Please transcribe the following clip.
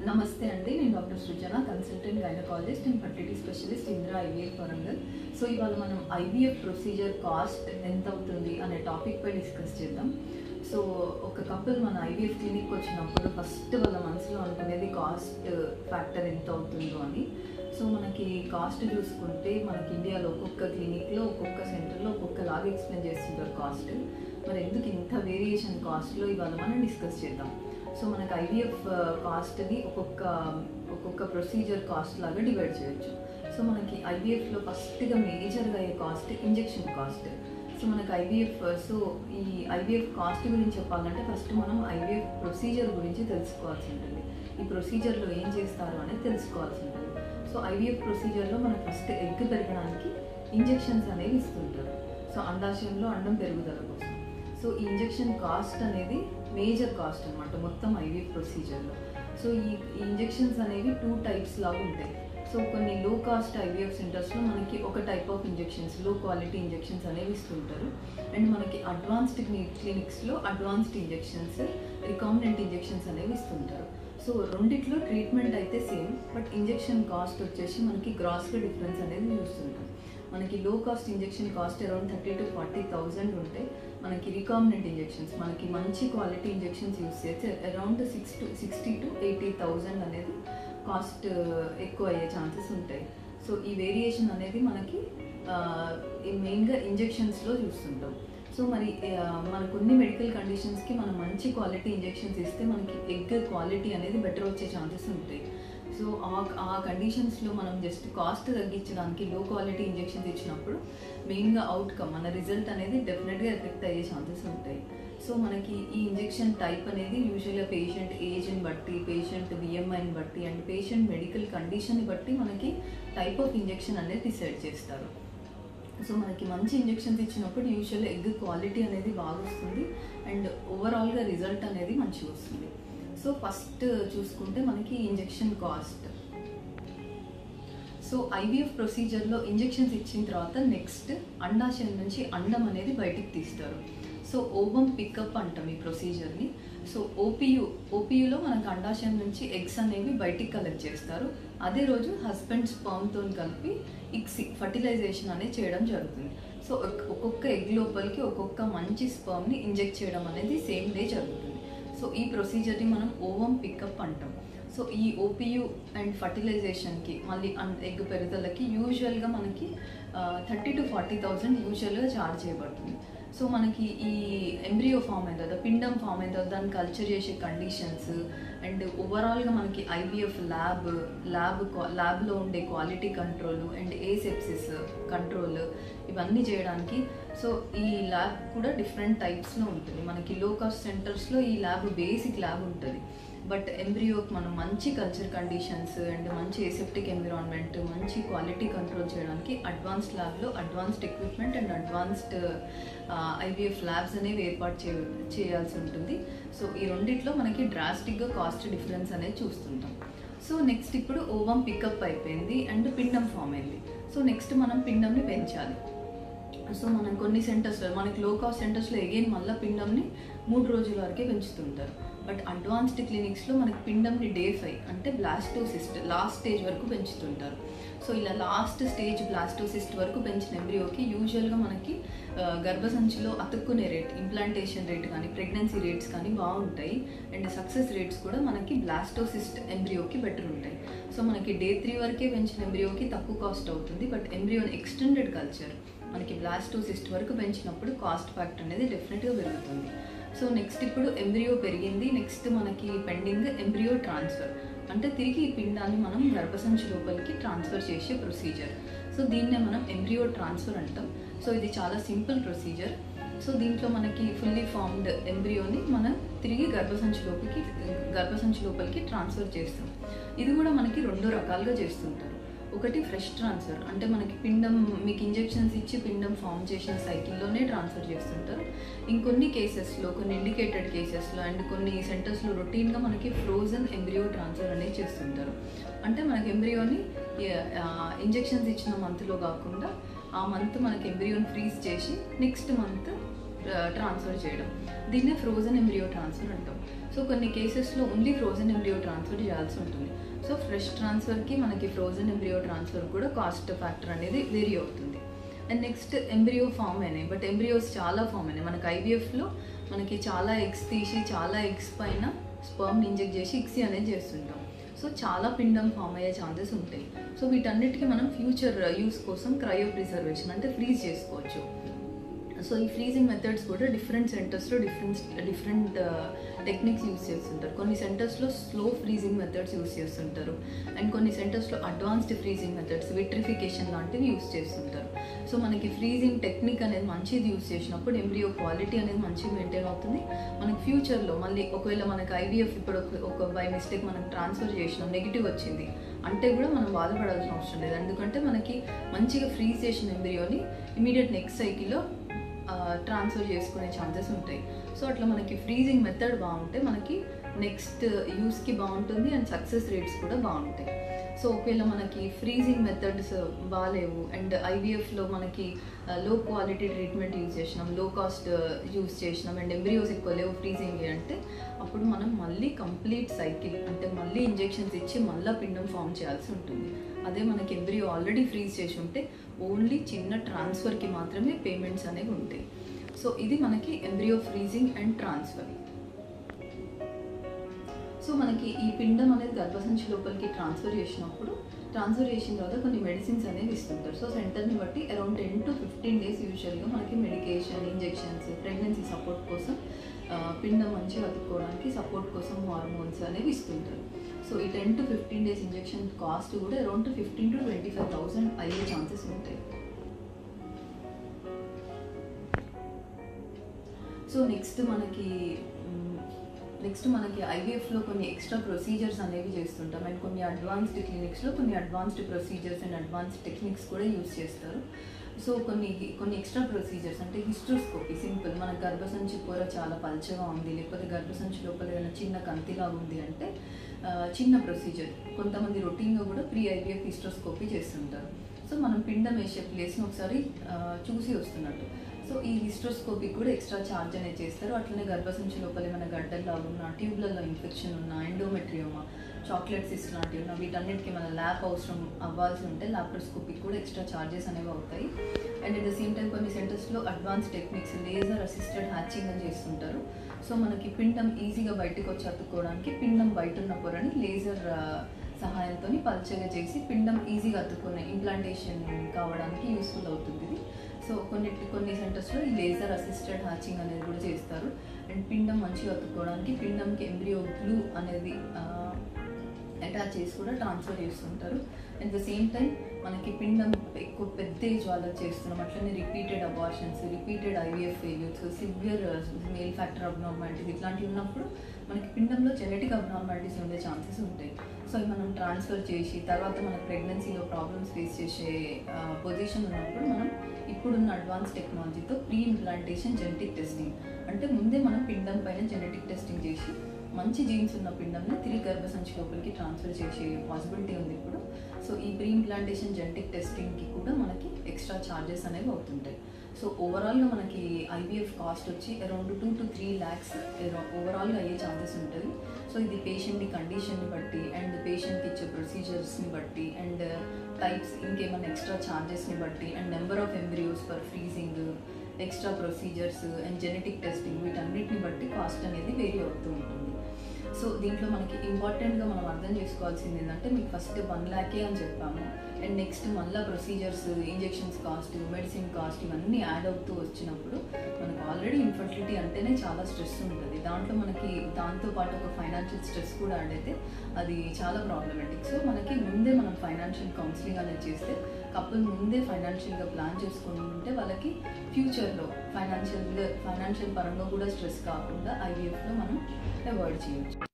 నమస్తే అండి, నేను doctor Srujana, consultant gynaecologist and fertility specialist Indira IVF Warangal. So ఇవాళ మనం ఐవీఎఫ్ ప్రొసీజర్ కాస్ట్ ఎంత అవుతుంది అనే టాపిక్ పై డిస్కస్ చేద్దాం. సో ఒక కపుల్ మన ఐవీఎఫ్ క్లినిక్ వచ్చినప్పుడు ఫస్ట్ వాళ్ళ మనసులో అనుకునేది కాస్ట్ ఫ్యాక్టర్ ఎంత అవుతుందో అని. సో మనకి కాస్ట్ చూసుకుంటే మనకి ఇండియాలో ఒక్కొక్క క్లినిక్లో ఒక్కొక్క సెంటర్లో ఒక్కొక్కలాగా ఎక్స్ప్లెయిన్ చేస్తుంటారు కాస్ట్. మరి ఎందుకు ఇంత వేరియేషన్ కాస్ట్లో ఇవాళ మనం డిస్కస్ చేద్దాం. సో మనకు ఐవీఎఫ్ కాస్ట్ని ఒక్కొక్క ప్రొసీజర్ కాస్ట్ లాగా డివైడ్ చేయొచ్చు. సో మనకి ఐవీఎఫ్లో ఫస్ట్గా మేజర్గా అయ్యే కాస్ట్ ఇంజెక్షన్ కాస్ట్. సో మనకు ఈ ఐవీఎఫ్ కాస్ట్ గురించి చెప్పాలంటే ఫస్ట్ మనం ఐవీఎఫ్ ప్రొసీజర్ గురించి తెలుసుకోవాల్సి ఉంటుంది. ఈ ప్రొసీజర్లో ఏం చేస్తారు అనేది తెలుసుకోవాల్సి ఉంటుంది. సో ఐవీఎఫ్ ప్రొసీజర్లో మనకు ఫస్ట్ ఎగ్ పెరగడానికి ఇంజెక్షన్స్ అనేవి ఇస్తుంటారు. సో అండాశయంలో అండం పెరుగుదల కోసం. సో ఈ ఇంజెక్షన్ కాస్ట్ అనేది మేజర్ కాస్ట్ అనమాట మొత్తం ఐవీఎఫ్ ప్రొసీజర్లో. సో ఈ ఇంజెక్షన్స్ అనేవి 2 టైప్స్ లాగా ఉంటాయి. సో కొన్ని లో కాస్ట్ ఐవీఎఫ్ సెంటర్స్లో మనకి ఒక type of injections, low quality injections అనేవి ఇస్తుంటారు. అండ్ మనకి అడ్వాన్స్డ్ క్లినిక్స్లో అడ్వాన్స్డ్ ఇంజెక్షన్స్, రికాంబినెంట్ ఇంజెక్షన్స్ అనేవి ఇస్తుంటారు. సో రెండిట్లో ట్రీట్మెంట్ అయితే సేమ్, బట్ ఇంజెక్షన్ కాస్ట్ వచ్చేసి మనకి గ్రాస్గా డిఫరెన్స్ అనేది చూస్తుంటాం. మనకి లో cost injection cost around 30,000 to 40,000 ఉంటే, మనకి రికాంబినెంట్ ఇంజెక్షన్స్ మనకి మంచి క్వాలిటీ ఇంజెక్షన్స్ యూస్ చేస్తే అరౌండ్ 60,000 to 80,000 అనేది కాస్ట్ ఎక్కువ అయ్యే ఛాన్సెస్ ఉంటాయి. సో ఈ వేరియేషన్ అనేది మనకి మెయిన్గా ఇంజెక్షన్స్లో చూస్తుంటాం. సో మరి మన కొన్ని మెడికల్ కండిషన్స్కి మనం మంచి క్వాలిటీ ఇంజెక్షన్స్ ఇస్తే మనకి ఎగ్ క్వాలిటీ అనేది బెటర్ వచ్చే ఛాన్సెస్ ఉంటాయి. సో ఆ కండిషన్స్లో మనం జస్ట్ కాస్ట్ తగ్గించడానికి లో క్వాలిటీ ఇంజెక్షన్స్ ఇచ్చినప్పుడు మెయిన్గా అవుట్కమ్ మన రిజల్ట్ అనేది డెఫినెట్గా ఎఫెక్ట్ అయ్యే ఛాన్సెస్ ఉంటాయి. సో మనకి ఈ ఇంజెక్షన్ టైప్ అనేది యూజువల్గా పేషెంట్ ఏజ్ని బట్టి, పేషెంట్ బిఎంఐని బట్టి అండ్ పేషెంట్ మెడికల్ కండిషన్ని బట్టి మనకి టైప్ ఆఫ్ ఇంజెక్షన్ అనేది డిసైడ్ చేస్తారు. సో మనకి మంచి ఇంజెక్షన్స్ ఇచ్చినప్పుడు యూజువల్గా ఎగ్ క్వాలిటీ అనేది బాగా వస్తుంది అండ్ ఓవరాల్గా రిజల్ట్ అనేది మంచిగా వస్తుంది. సో ఫస్ట్ చూసుకుంటే మనకి ఇంజెక్షన్ కాస్ట్. సో ఐవీఎఫ్ ప్రొసీజర్లో ఇంజెక్షన్స్ ఇచ్చిన తర్వాత నెక్స్ట్ అండాశయం నుంచి అండం అనేది బయటికి తీస్తారు. సో ఓవం పికప్ అంటాం ఈ ప్రొసీజర్ని. సో ఓపీయూలో మనకు అండాశయం నుంచి ఎగ్స్ అనేవి బయటికి కలెక్ట్ చేస్తారు. అదే రోజు హస్బెండ్ స్పర్మ్తో కలిపి ఫర్టిలైజేషన్ అనేది చేయడం జరుగుతుంది. సో ఒక్కొక్క ఎగ్ లోపలికి ఒక్కొక్క మంచి స్పర్మ్ని ఇంజెక్ట్ చేయడం అనేది సేమ్ డే జరుగుతుంది. సో ఈ ప్రొసీజర్ని మనం ఓవం పికప్ అంటాం. సో ఈ ఓపీయూ అండ్ ఫర్టిలైజేషన్కి మళ్ళీ ఎగ్ పెరుగుదలకి యూజువల్గా మనకి 30,000 to 40,000 యూజువల్గా ఛార్జ్ చేయబడుతుంది. సో మనకి ఈ ఎంబ్రియో ఫామ్ అయిన తర్వాత, పిండం ఫామ్ అయిన తర్వాత దాన్ని కల్చర్ చేసే కండిషన్స్ అండ్ ఓవరాల్గా మనకి ఐవీఎఫ్ ల్యాబ్లో ఉండే క్వాలిటీ కంట్రోల్ అండ్ ఏసెప్సిస్ కంట్రోల్ ఇవన్నీ చేయడానికి సో ఈ ల్యాబ్ కూడా డిఫరెంట్ టైప్స్లో ఉంటుంది. మనకి లో కాస్ట్ సెంటర్స్లో ఈ బేసిక్ ల్యాబ్ ఉంటుంది. బట్ ఎంబ్రియోకి మనం మంచి కల్చర్ కండిషన్స్ అండ్ మంచి ఏసెప్టిక్ ఎన్విరాన్మెంట్, మంచి క్వాలిటీ కంట్రోల్ చేయడానికి అడ్వాన్స్డ్ ల్యాబ్లో advanced equipment and advanced IVF labs అనేవి ఏర్పాటు చేయాల్సి ఉంటుంది. సో ఈ రెండిట్లో మనకి డ్రాస్టిక్గా కాస్ట్ డిఫరెన్స్ అనేది చూస్తుంటాం. సో నెక్స్ట్ ఇప్పుడు ఓవం పికప్ అయిపోయింది అండ్ పిండం ఫామ్ అయింది. సో నెక్స్ట్ మనం పిండంని పెంచాలి. సో మనం కొన్ని సెంటర్స్లో, మనకి లో కాస్ట్ సెంటర్స్లో అగైన్ మళ్ళీ పిండంని 3 రోజుల వరకే పెంచుతుంటారు. బట్ అడ్వాన్స్డ్ క్లినిక్స్లో మనకి పిండంని Day 5 అంటే బ్లాస్టోసిస్ట్ లాస్ట్ స్టేజ్ వరకు పెంచుతుంటారు. సో ఇలా లాస్ట్ స్టేజ్ బ్లాస్టోసిస్ట్ వరకు పెంచిన ఎంబ్రియోకి యూజువల్గా మనకి గర్భసంచిలో అతుక్కునే రేట్, ఇంప్లాంటేషన్ రేట్ కానీ ప్రెగ్నెన్సీ రేట్స్ కానీ బాగుంటాయి అండ్ సక్సెస్ రేట్స్ కూడా మనకి బ్లాస్టోసిస్ట్ ఎంబ్రియోకి బెటర్ ఉంటాయి. సో మనకి Day 3 వరకే పెంచిన ఎంబ్రియోకి తక్కువ కాస్ట్ అవుతుంది. బట్ ఎంబ్రియోని ఎక్స్టెండెడ్ కల్చర్ మనకి బ్లాస్టోసిస్ట్ వరకు పెంచినప్పుడు కాస్ట్ ఫ్యాక్టర్ అనేది డెఫినెట్గా పెరుగుతుంది. సో నెక్స్ట్ ఇప్పుడు ఎంబ్రియో పెరిగింది, నెక్స్ట్ మనకి పెండింగ్ ఎంబ్రియో ట్రాన్స్ఫర్ అంటే తిరిగి ఈ పిండాన్ని మనం గర్భసంచి లోపలికి ట్రాన్స్ఫర్ చేసే ప్రొసీజర్. సో దీన్నే మనం ఎంబ్రియో ట్రాన్స్ఫర్ అంటాం. సో ఇది చాలా సింపుల్ ప్రొసీజర్. సో దీంట్లో మనకి ఫుల్లీ ఫార్మ్డ్ ఎంబ్రియోని మనం తిరిగి గర్భసంచి లోపలికి ట్రాన్స్ఫర్ చేస్తాం. ఇది కూడా మనకి 2 రకాలుగా చేస్తుంటారు. ఒకటి ఫ్రెష్ ట్రాన్స్ఫర్ అంటే మనకి పిండం మీకు ఇంజెక్షన్స్ ఇచ్చి పిండం ఫామ్ చేసిన సైకిల్లోనే ట్రాన్స్ఫర్ చేస్తుంటారు. ఇంకొన్ని కేసెస్లో, కొన్ని ఇండికేటెడ్ కేసెస్లో అండ్ కొన్ని సెంటర్స్లో రొటీన్గా మనకి ఫ్రోజన్ ఎంబ్రియో ట్రాన్స్ఫర్ అనేది చేస్తుంటారు. అంటే మనకి ఎంబ్రియోని ఇంజెక్షన్స్ ఇచ్చిన మంత్లో కాకుండా ఆ మంత్ మనకి ఎంబ్రియోని ఫ్రీజ్ చేసి నెక్స్ట్ మంత్ ట్రాన్స్ఫర్ చేయడం, దీన్నే ఫ్రోజన్ ఎంబ్రియో ట్రాన్స్ఫర్ అంటాం. సో కొన్ని కేసెస్లో ఓన్లీ ఫ్రోజన్ ఎంబ్రియో ట్రాన్స్ఫర్ చేయాల్సి ఉంటుంది. సో ఫ్రెష్ ట్రాన్స్ఫర్కి మనకి ఫ్రోజన్ ఎంబ్రియో ట్రాన్స్ఫర్ కూడా కాస్ట్ ఫ్యాక్టర్ అనేది వేరీ అవుతుంది. అండ్ నెక్స్ట్ ఎంబ్రియో ఫామ్ అయినాయి, బట్ ఎంబ్రియోస్ చాలా ఫామ్ అయినాయి. మనకి ఐవీఎఫ్లో మనకి చాలా ఎగ్స్ తీసి చాలా ఎగ్స్ పైన స్పర్మ్ని ఇంజెక్ట్ చేసి ఇక్సీ అనేది చేస్తుంటాం. సో చాలా పిండం ఫామ్ అయ్యే ఛాన్సెస్ ఉంటాయి. సో వీటన్నిటికీ మనం ఫ్యూచర్ యూస్ కోసం క్రయో ప్రిజర్వేషన్ అంటే ఫ్రీజ్ చేసుకోవచ్చు. సో ఈ ఫ్రీజింగ్ మెథడ్స్ కూడా డిఫరెంట్ సెంటర్స్లో డిఫరెంట్ టెక్నిక్స్ యూస్ చేస్తుంటారు. కొన్ని సెంటర్స్లో స్లో ఫ్రీజింగ్ మెథడ్స్ యూస్ చేస్తుంటారు అండ్ కొన్ని సెంటర్స్లో అడ్వాన్స్డ్ ఫ్రీజింగ్ మెథడ్స్ విట్రిఫికేషన్ లాంటివి యూస్ చేస్తుంటారు. సో మనకి ఫ్రీజింగ్ టెక్నిక్ అనేది మంచిది యూస్ చేసినప్పుడు ఎంబ్రియో క్వాలిటీ అనేది మంచిగా మెయింటైన్ అవుతుంది. మనకి ఫ్యూచర్లో మళ్ళీ ఒకవేళ మనకి ఐవీఎఫ్ ఇప్పుడు ఒక బై మిస్టేక్ మనం ట్రాన్స్ఫర్ చేసినాం, నెగిటివ్ వచ్చింది అంటే కూడా మనం బాధపడాల్సిన అవసరం లేదు. ఎందుకంటే మనకి మంచిగా ఫ్రీజ్ చేసిన ఎంబ్రియోని ఇమీడియట్ నెక్స్ట్ సైకిల్లో ట్రాన్స్ఫర్ చేసుకునే ఛాన్సెస్ ఉంటాయి. సో అట్లా మనకి ఫ్రీజింగ్ మెథడ్ బాగుంటే మనకి నెక్స్ట్ యూస్కి బాగుంటుంది అండ్ సక్సెస్ రేట్స్ కూడా బాగుంటాయి. సో ఒకవేళ మనకి ఫ్రీజింగ్ మెథడ్స్ బాగాలేవు అండ్ ఐవీఎఫ్లో మనకి లో క్వాలిటీ ట్రీట్మెంట్ యూజ్ చేసినాం, లో కాస్ట్ యూజ్ చేసినాం అండ్ ఎంబ్రియోస్ ఎక్కువ లేవు ఫ్రీజింగ్ అంటే అప్పుడు మనం మళ్ళీ కంప్లీట్ సైకిల్ అంటే మళ్ళీ ఇంజెక్షన్స్ ఇచ్చి మళ్ళీ పిండం ఫామ్ చేయాల్సి ఉంటుంది. అదే మనకి ఎంబ్రియో ఆల్రెడీ ఫ్రీజ్ చేసి ఉంటే ఓన్లీ చిన్న ట్రాన్స్ఫర్కి మాత్రమే పేమెంట్స్ అనేవి ఉంటాయి. సో ఇది మనకి embryo freezing and transfer. So మనకి ఈ పిండం అనేది గర్భసంచి లోపలికి ట్రాన్స్ఫర్ చేసిన తర్వాత కొన్ని మెడిసిన్స్ అనేవి ఇస్తుంటారు. సో సెంటర్ని బట్టి అరౌండ్ 10 to 15 days యూజువల్గా మనకి మెడికేషన్, ఇంజెక్షన్స్, ప్రెగ్నెన్సీ సపోర్ట్ కోసం పిండం మంచిగా అతుక్కోవడానికి సపోర్ట్ కోసం హార్మోన్స్ అనేవి ఇస్తుంటారు. సో ఈ 10 to 15 days ఇంజెక్షన్ కాస్ట్ కూడా అరౌండ్ 15,000 to 25,000 అయ్యే ఛాన్సెస్ ఉంటాయి. సో నెక్స్ట్ మనకి ఐవీఎఫ్లో కొన్ని ఎక్స్ట్రా ప్రొసీజర్స్ అనేవి చేస్తుంటాం అండ్ కొన్ని అడ్వాన్స్డ్ క్లినిక్స్లో కొన్ని advanced procedures and advanced techniques కూడా యూజ్ చేస్తారు. సో కొన్ని ఎక్స్ట్రా ప్రొసీజర్స్ అంటే హిస్ట్రోస్కోపీ, సింపుల్ మన గర్భసంచి పొర చాలా పల్చగా ఉంది లేకపోతే గర్భసంచి లోపల ఏదైనా చిన్న కంతిలాగా ఉంది అంటే చిన్న ప్రొసీజర్. కొంతమంది రొటీన్గా కూడా ప్రీ ఐవీఎఫ్ హిస్ట్రోస్కోపీ చేస్తుంటారు. సో మనం పిండం వేసే ప్లేస్ని ఒకసారి చూసి వస్తున్నట్టు. సో ఈ హిస్ట్రోస్కోపీ కూడా ఎక్స్ట్రా ఛార్జ్ అనేది చేస్తారు. అట్లనే గర్భసంచి లోపల ఏమైనా గడ్డల్లాగా ఉన్న, ట్యూబ్లలో ఇన్ఫెక్షన్ ఉన్న, ఎండోమెట్రియోమా, చాక్లెట్ సిస్ట్ లాంటివి ఉన్న వీటన్నిటికీ మన ల్యాబ్ అవసరం అవ్వాల్సి ఉంటే ల్యాప్రోస్కోపీకి కూడా ఎక్స్ట్రా ఛార్జెస్ అనేవి అవుతాయి. And at the same time కొన్ని సెంటర్స్లో advance techniques laser assisted hatching అని చేస్తుంటారు. సో మనకి పిండం ఈజీగా బయటకు వచ్చి అతుక్కోవడానికి పిండం బయట ఉన్న పొరని లేజర్ సహాయంతో పల్చగా చేసి పిండం ఈజీగా అతుక్కునే ఇంప్లాంటేషన్ కావడానికి యూస్ఫుల్ అవుతుంది ఇది. సో కొన్ని సెంటర్స్లో ఈ లేజర్ అసిస్టెడ్ హ్యాచింగ్ అనేది కూడా చేస్తారు. అండ్ పిండం మంచిగా అతుక్కోవడానికి పిండంకి ఎంబ్రియో గ్లూ అనేది అటాచ్ చేసి కూడా ట్రాన్స్ఫర్ చేస్తుంటారు. అట్ ద సేమ్ టైం మనకి పిండం ఎక్కువ పెద్ద ఏజ్ వాళ్ళకి చేస్తున్నాం, అట్లనే repeated abortions, repeated IVF failures, severe male factor abnormalities ఇట్లాంటివి ఉన్నప్పుడు మనకి పిండంలో జెనెటిక్ అబ్నార్మాలిటీస్ ఉండే ఛాన్సెస్ ఉంటాయి. సో అవి మనం ట్రాన్స్ఫర్ చేసి తర్వాత మన ప్రెగ్నెన్సీలో ప్రాబ్లమ్స్ ఫేస్ చేసే పొజిషన్ ఉన్నప్పుడు మనం ఇప్పుడున్న అడ్వాన్స్ టెక్నాలజీతో ప్రీ ఇంప్లాంటేషన్ జెనెటిక్ టెస్టింగ్ అంటే ముందే మనం పిండం పైన జెనెటిక్ టెస్టింగ్ చేసి మంచి జీన్స్ ఉన్న పిండంని తిరిగి గర్భసంచి లోపలికి ట్రాన్స్ఫర్ చేసే పాసిబిలిటీ ఉంది ఇప్పుడు. సో ఈ ప్రీ ఇంప్లాంటేషన్ జెనెటిక్ టెస్టింగ్కి కూడా మనకి ఎక్స్ట్రా ఛార్జెస్ అనేవి అవుతుంటాయి. సో ఓవరాల్గా మనకి ఐవీఎఫ్ కాస్ట్ వచ్చి అరౌండ్ 2 to 3 lakhs ఓవరాల్గా అయ్యే ఛాన్సెస్ ఉంటుంది. సో ఇది పేషెంట్ని కండిషన్ని బట్టి అండ్ పేషెంట్కి ఇచ్చే ప్రొసీజర్స్ని బట్టి అండ్ టైప్స్ ఇంకేమైనా ఎక్స్ట్రా ఛార్జెస్ని బట్టి and number of embryos for freezing, extra procedures and genetic testing వీటన్నిటిని బట్టి కాస్ట్ అనేది వేరీ అవుతూ ఉంటుంది. సో దీంట్లో మనకి ఇంపార్టెంట్గా మనం అర్థం చేసుకోవాల్సింది ఏంటంటే మీకు ఫస్ట్ 1 lakh అని చెప్పాము అండ్ నెక్స్ట్ మళ్ళీ procedures, injections cost, medicine cost ఇవన్నీ యాడ్ అవుతూ వచ్చినప్పుడు మనకు ఆల్రెడీ ఇన్ఫర్టిలిటీ అంటేనే చాలా స్ట్రెస్ ఉంటుంది. దాంట్లో మనకి దాంతోపాటు ఒక ఫైనాన్షియల్ స్ట్రెస్ కూడా యాడ్ అయితే అది చాలా ప్రాబ్లమేటిక్. సో మనకి ముందే మనం ఫైనాన్షియల్ కౌన్సిలింగ్ అనేది చేస్తే కపుల్ ముందే ఫైనాన్షియల్గా ప్లాన్ చేసుకుంటుంటే వాళ్ళకి ఫ్యూచర్లో ఫైనాన్షియల్ పరంగా కూడా స్ట్రెస్ కాకుండా ఐవీఎఫ్లో మనం అవాయిడ్ చేయొచ్చు.